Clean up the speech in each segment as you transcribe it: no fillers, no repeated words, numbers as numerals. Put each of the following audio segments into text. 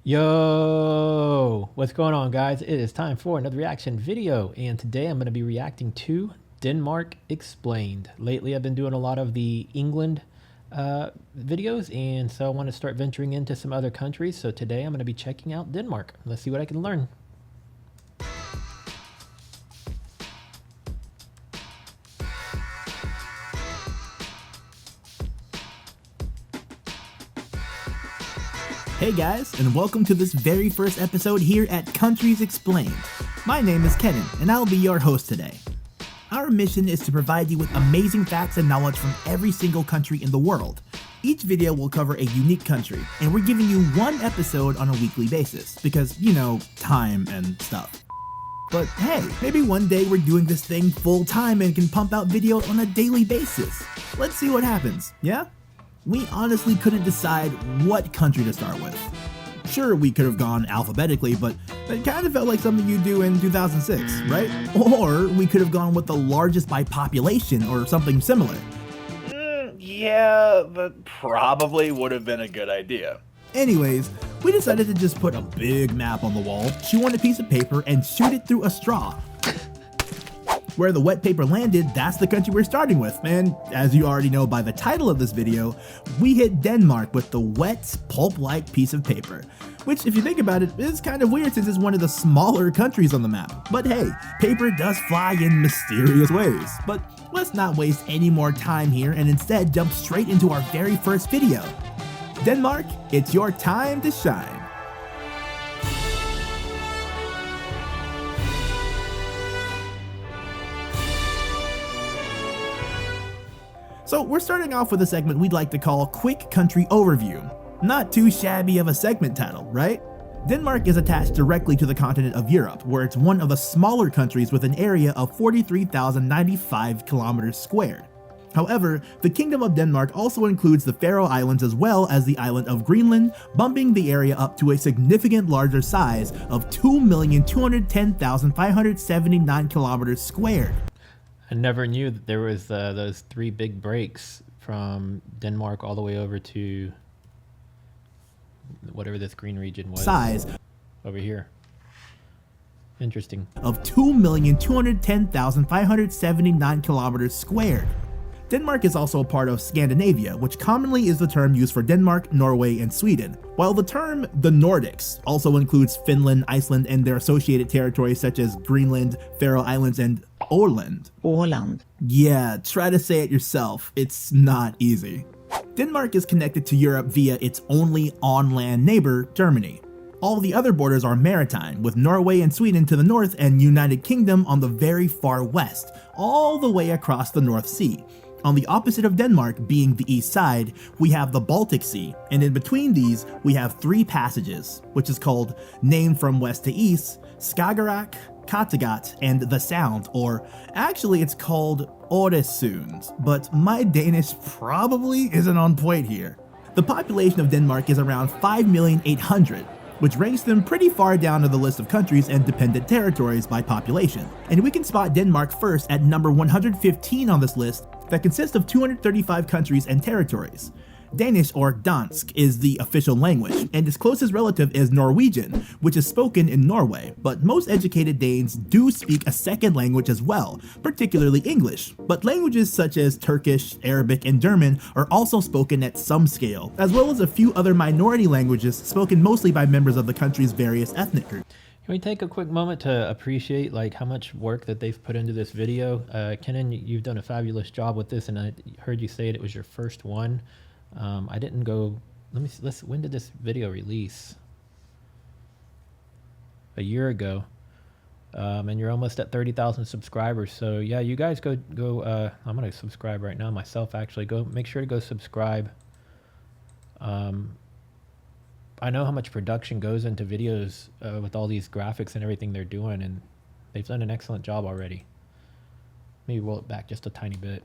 Yo, what's going on, guys? It is time for another reaction video, and today I'm going to be reacting to Denmark Explained. Lately I've been doing a lot of the England videos, and so I want to start venturing into some other countries. So today I'm going to be checking out Denmark. Let's see what I can learn. Hey guys, and welcome to this very first episode here at Countries Explained. My name is Kenan, and I'll be your host today. Our mission is to provide you with amazing facts and knowledge from every single country in the world. Each video will cover a unique country, and we're giving you one episode on a weekly basis, because, you know, time and stuff. But hey, maybe one day we're doing this thing full time and can pump out videos on a daily basis. Let's see what happens, yeah? We honestly couldn't decide what country to start with. Sure, we could have gone alphabetically, but it kind of felt like something you do in 2006, right? Or we could have gone with the largest by population or something similar. Yeah, that probably would have been a good idea. Anyways, we decided to just put a big map on the wall, chew on a piece of paper, and shoot it through a straw. Where the wet paper landed, that's the country we're starting with, and as you already know by the title of this video, we hit Denmark with the wet, pulp-like piece of paper. Which, if you think about it, is kind of weird since it's one of the smaller countries on the map. But hey, paper does fly in mysterious ways. But let's not waste any more time here and instead jump straight into our very first video. Denmark, it's your time to shine. So we're starting off with a segment we'd like to call Quick Country Overview. Not too shabby of a segment title, right? Denmark is attached directly to the continent of Europe, where it's one of the smaller countries with an area of 43,095 kilometers squared. However, the Kingdom of Denmark also includes the Faroe Islands as well as the island of Greenland, bumping the area up to a significant larger size of 2,210,579 kilometers squared. I never knew that there was those three big breaks from Denmark all the way over to whatever this green region was. Size over here. Interesting. Of 2,210,579 kilometers squared. Denmark is also a part of Scandinavia, which commonly is the term used for Denmark, Norway, and Sweden, while the term the Nordics also includes Finland, Iceland, and their associated territories such as Greenland, Faroe Islands, and Åland. Åland. Yeah, try to say it yourself. It's not easy. Denmark is connected to Europe via its only on-land neighbor, Germany. All the other borders are maritime, with Norway and Sweden to the north and United Kingdom on the very far west, all the way across the North Sea. On the opposite of Denmark, being the east side, we have the Baltic Sea, and in between these, we have three passages, which is called, named from west to east, Skagerrak, Kattegat, and the Sound, or actually it's called Øresund, but my Danish probably isn't on point here. The population of Denmark is around 5,800,000, which ranks them pretty far down on the list of countries and dependent territories by population. And we can spot Denmark first at number 115 on this list that consists of 235 countries and territories. Danish, or dansk, is the official language, and its closest relative is Norwegian, which is spoken in Norway, but most educated Danes do speak a second language as well, particularly English, but languages such as Turkish, Arabic, and German are also spoken at some scale, as well as a few other minority languages spoken mostly by members of the country's various ethnic groups. Can we take a quick moment to appreciate how much work that they've put into this video? Kenan, you've done a fabulous job with this, and I heard you say it was your first one. I didn't go, when did this video release? A year ago. And you're almost at 30,000 subscribers. So yeah, you guys go, I'm going to subscribe right now myself, actually. Make sure to go subscribe. I know how much production goes into videos with all these graphics and everything they're doing, and they've done an excellent job already. Maybe roll it back just a tiny bit.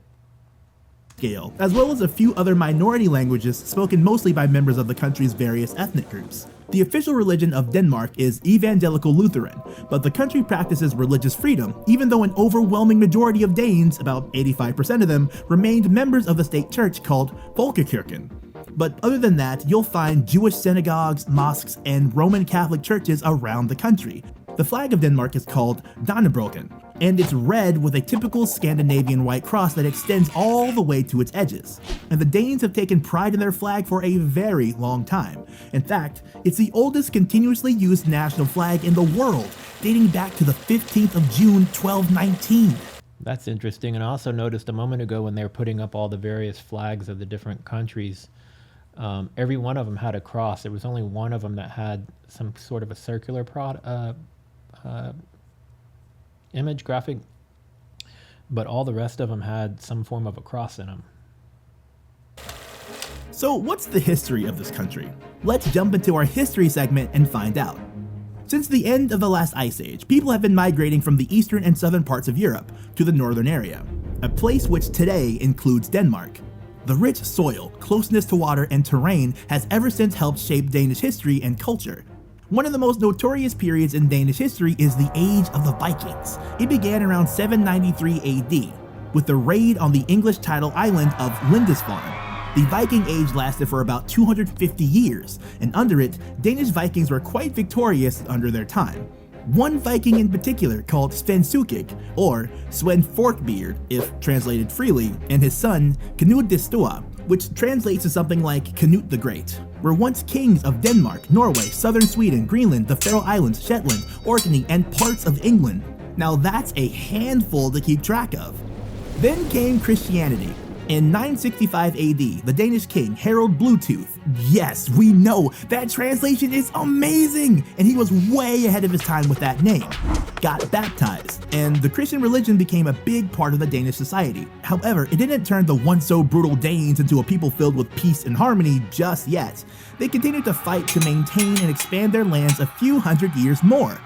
Scale, as well as a few other minority languages spoken mostly by members of the country's various ethnic groups. The official religion of Denmark is Evangelical Lutheran, but the country practices religious freedom, even though an overwhelming majority of Danes, about 85% of them, remained members of the state church called Folkekirken. But other than that, you'll find Jewish synagogues, mosques, and Roman Catholic churches around the country. The flag of Denmark is called Dannebrogen, and it's red with a typical Scandinavian white cross that extends all the way to its edges. And the Danes have taken pride in their flag for a very long time. In fact, it's the oldest continuously used national flag in the world, dating back to the 15th of June, 1219. That's interesting. And I also noticed a moment ago when they were putting up all the various flags of the different countries, every one of them had a cross. There was only one of them that had some sort of a circular image graphic, but all the rest of them had some form of a cross in them. So what's the history of this country? Let's jump into our history segment and find out. Since the end of the last ice age, people have been migrating from the eastern and southern parts of Europe to the northern area, a place which today includes Denmark. The rich soil, closeness to water, and terrain has ever since helped shape Danish history and culture. One of the most notorious periods in Danish history is the Age of the Vikings. It began around 793 AD, with the raid on the English title island of Lindisfarne. The Viking Age lasted for about 250 years, and under it, Danish Vikings were quite victorious under their time. One Viking in particular, called Sven Sukik, or Sven Forkbeard if translated freely, and his son Knud the Store, which translates to something like Canute the Great, were once kings of Denmark, Norway, southern Sweden, Greenland, the Faroe Islands, Shetland, Orkney, and parts of England. Now that's a handful to keep track of. Then came Christianity. In 965 AD, the Danish king Harald Bluetooth, yes, we know, that translation is amazing, and he was way ahead of his time with that name, got baptized, and the Christian religion became a big part of the Danish society. However, it didn't turn the once so brutal Danes into a people filled with peace and harmony just yet. They continued to fight to maintain and expand their lands a few hundred years more.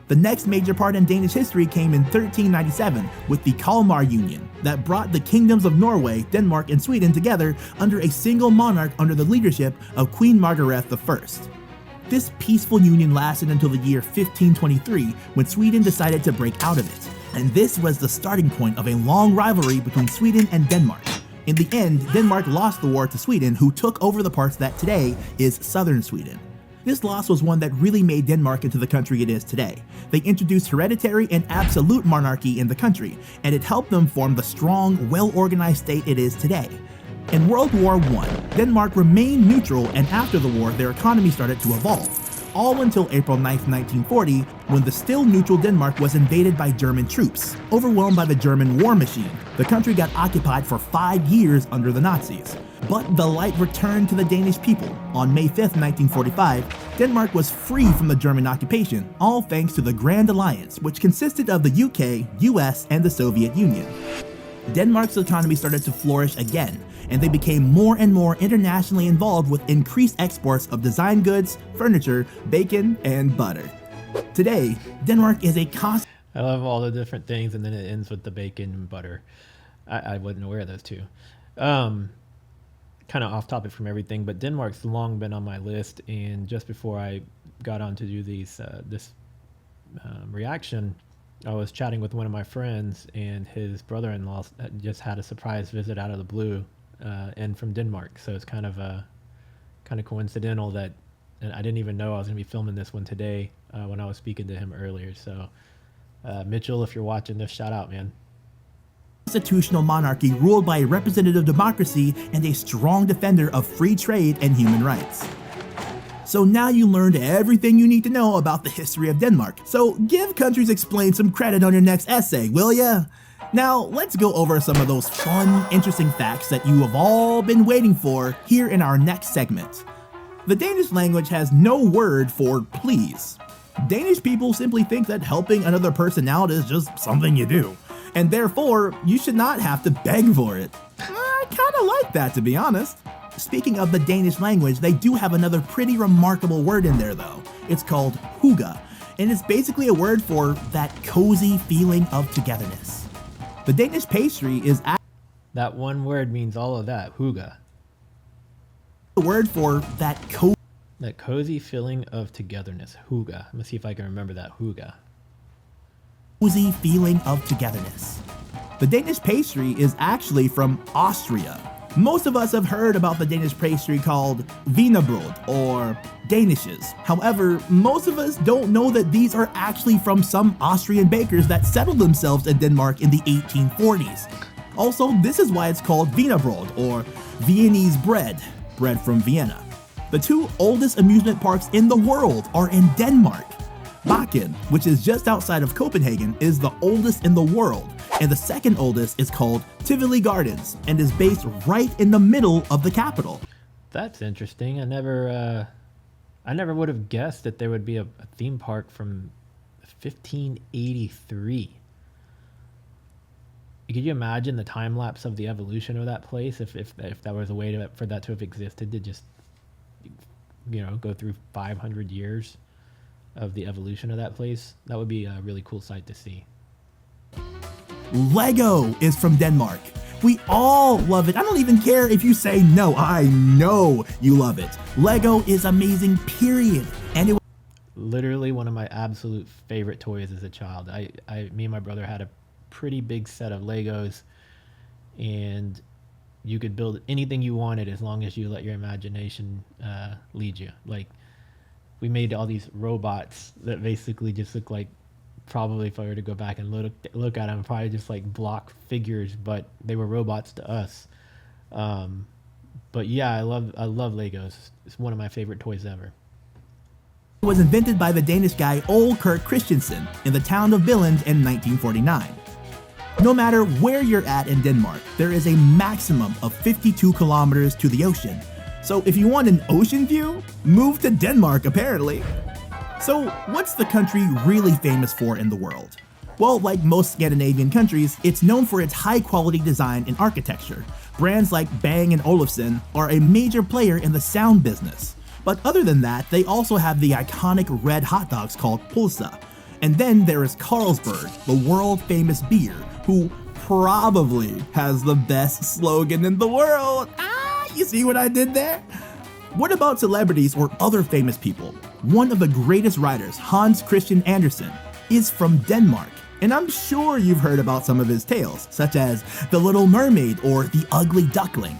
The next major part in Danish history came in 1397 with the Kalmar Union that brought the kingdoms of Norway, Denmark, and Sweden together under a single monarch under the leadership of Queen Margaret I. This peaceful union lasted until the year 1523 when Sweden decided to break out of it. And this was the starting point of a long rivalry between Sweden and Denmark. In the end, Denmark lost the war to Sweden, who took over the parts that today is southern Sweden. This loss was one that really made Denmark into the country it is today. They introduced hereditary and absolute monarchy in the country, and it helped them form the strong, well-organized state it is today. In World War I, Denmark remained neutral, and after the war, their economy started to evolve, all until April 9, 1940, when the still neutral Denmark was invaded by German troops. Overwhelmed by the German war machine, the country got occupied for 5 years under the Nazis. But the light returned to the Danish people. On May 5, 1945, Denmark was free from the German occupation, all thanks to the Grand Alliance, which consisted of the UK, US, and the Soviet Union. Denmark's economy started to flourish again, and they became more and more internationally involved with increased exports of design goods, furniture, bacon, and butter. Today, Denmark is a constant... I love all the different things, and then it ends with the bacon and butter. I wasn't aware of those two. Kind of off topic from everything, but Denmark's long been on my list, and just before I got on to do this reaction, I was chatting with one of my friends, and his brother-in-law just had a surprise visit out of the blue, and from Denmark. So it's kind of coincidental that, and I didn't even know I was going to be filming this one today when I was speaking to him earlier. So Mitchell, if you're watching this, shout out, man. Constitutional monarchy ruled by a representative democracy and a strong defender of free trade and human rights. So now you learned everything you need to know about the history of Denmark. So give Countries Explained some credit on your next essay, will ya? Now let's go over some of those fun, interesting facts that you have all been waiting for here in our next segment. The Danish language has no word for please. Danish people simply think that helping another person out is just something you do, and therefore you should not have to beg for it. I kinda like that, to be honest. Speaking of the Danish language, they do have another pretty remarkable word in there though. It's called hygge, and it's basically a word for that cozy feeling of togetherness. The Danish pastry is that one word means all of that, hygge. The word for that cozy feeling of togetherness, hygge. Let me see if I can remember that, hygge. Cozy feeling of togetherness. The Danish pastry is actually from Austria, Most of us have heard about the Danish pastry called wienerbrød or Danishes. However, most of us don't know that these are actually from some Austrian bakers that settled themselves in Denmark in the 1840s. Also, this is why it's called wienerbrød or Viennese bread from Vienna. The two oldest amusement parks in the world are in Denmark. Bakken, which is just outside of Copenhagen, is the oldest in the world, and the second oldest is called Tivoli Gardens and is based right in the middle of the capital. That's interesting. I never would have guessed that there would be a theme park from 1583. Could you imagine the time lapse of the evolution of that place if that was a way for that to have existed, to just, you know, go through 500 years of the evolution of that place? That would be a really cool sight to see. Lego is from Denmark. We all love it. I don't even care if you say no. I know you love it. Lego is amazing, period. And it literally one of my absolute favorite toys as a child. Me and my brother had a pretty big set of Legos, and you could build anything you wanted as long as you let your imagination lead you. Like, we made all these robots that basically just look like, probably if I were to go back and look at them, probably just like block figures, but they were robots to us. But yeah, I love Legos. It's one of my favorite toys ever. was invented by the Danish guy Ole Kirk Christensen in the town of Billund in 1949. No matter where you're at in Denmark, there is a maximum of 52 kilometers to the ocean. So if you want an ocean view, move to Denmark apparently. So what's the country really famous for in the world? Well, like most Scandinavian countries, it's known for its high quality design and architecture. Brands like Bang & Olufsen are a major player in the sound business. But other than that, they also have the iconic red hot dogs called pølse. And then there is Carlsberg, the world famous beer, who probably has the best slogan in the world. You see what I did there? What about celebrities or other famous people? One of the greatest writers, Hans Christian Andersen, is from Denmark. And I'm sure you've heard about some of his tales, such as The Little Mermaid or The Ugly Duckling.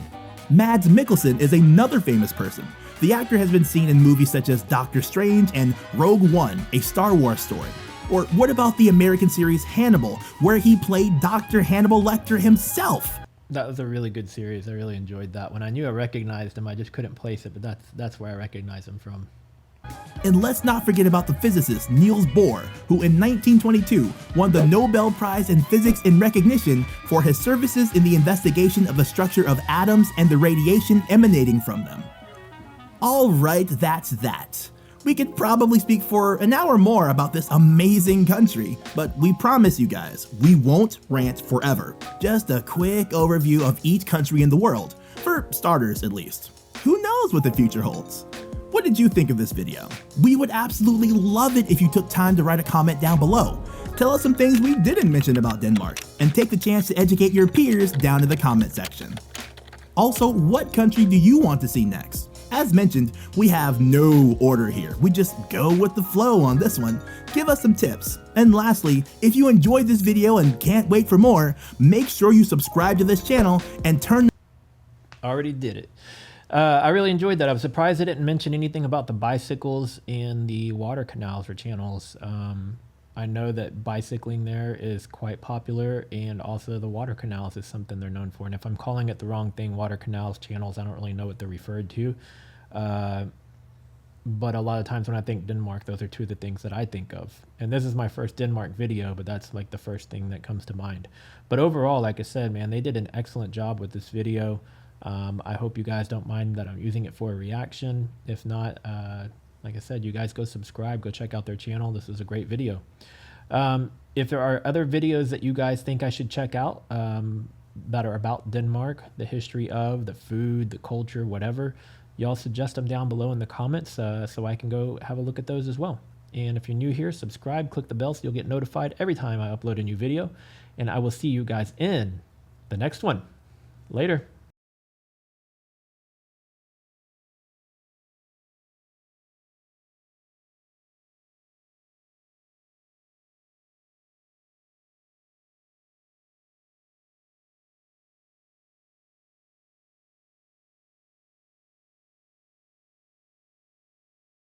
Mads Mikkelsen is another famous person. The actor has been seen in movies such as Doctor Strange and Rogue One, a Star Wars story. Or what about the American series Hannibal, where he played Dr. Hannibal Lecter himself? That was a really good series. I really enjoyed that one. I knew I recognized him, I just couldn't place it, but that's where I recognize him from. And let's not forget about the physicist Niels Bohr, who in 1922 won the Nobel Prize in Physics in recognition for his services in the investigation of the structure of atoms and the radiation emanating from them. Alright, that's that. We could probably speak for an hour more about this amazing country, but we promise you guys, we won't rant forever. Just a quick overview of each country in the world, for starters at least. Who knows what the future holds? What did you think of this video? We would absolutely love it if you took time to write a comment down below. Tell us some things we didn't mention about Denmark, and take the chance to educate your peers down in the comment section. Also, what country do you want to see next? As mentioned, we have no order here. We just go with the flow on this one. Give us some tips. And lastly, if you enjoyed this video and can't wait for more, make sure you subscribe to this channel and turn... Already did it. I really enjoyed that. I was surprised I didn't mention anything about the bicycles and the water canals or channels. I know that bicycling there is quite popular, and also the water canals is something they're known for. And if I'm calling it the wrong thing, water canals, channels, I don't really know what they're referred to. But a lot of times when I think Denmark, those are two of the things that I think of. And this is my first Denmark video, but that's like the first thing that comes to mind. But overall, like I said, man, they did an excellent job with this video. I hope you guys don't mind that I'm using it for a reaction. If not, like I said, you guys go subscribe, go check out their channel. This is a great video. If there are other videos that you guys think I should check out that are about Denmark, the history of, the food, the culture, whatever, y'all suggest them down below in the comments so I can go have a look at those as well. And if you're new here, subscribe, click the bell so you'll get notified every time I upload a new video. And I will see you guys in the next one. Later.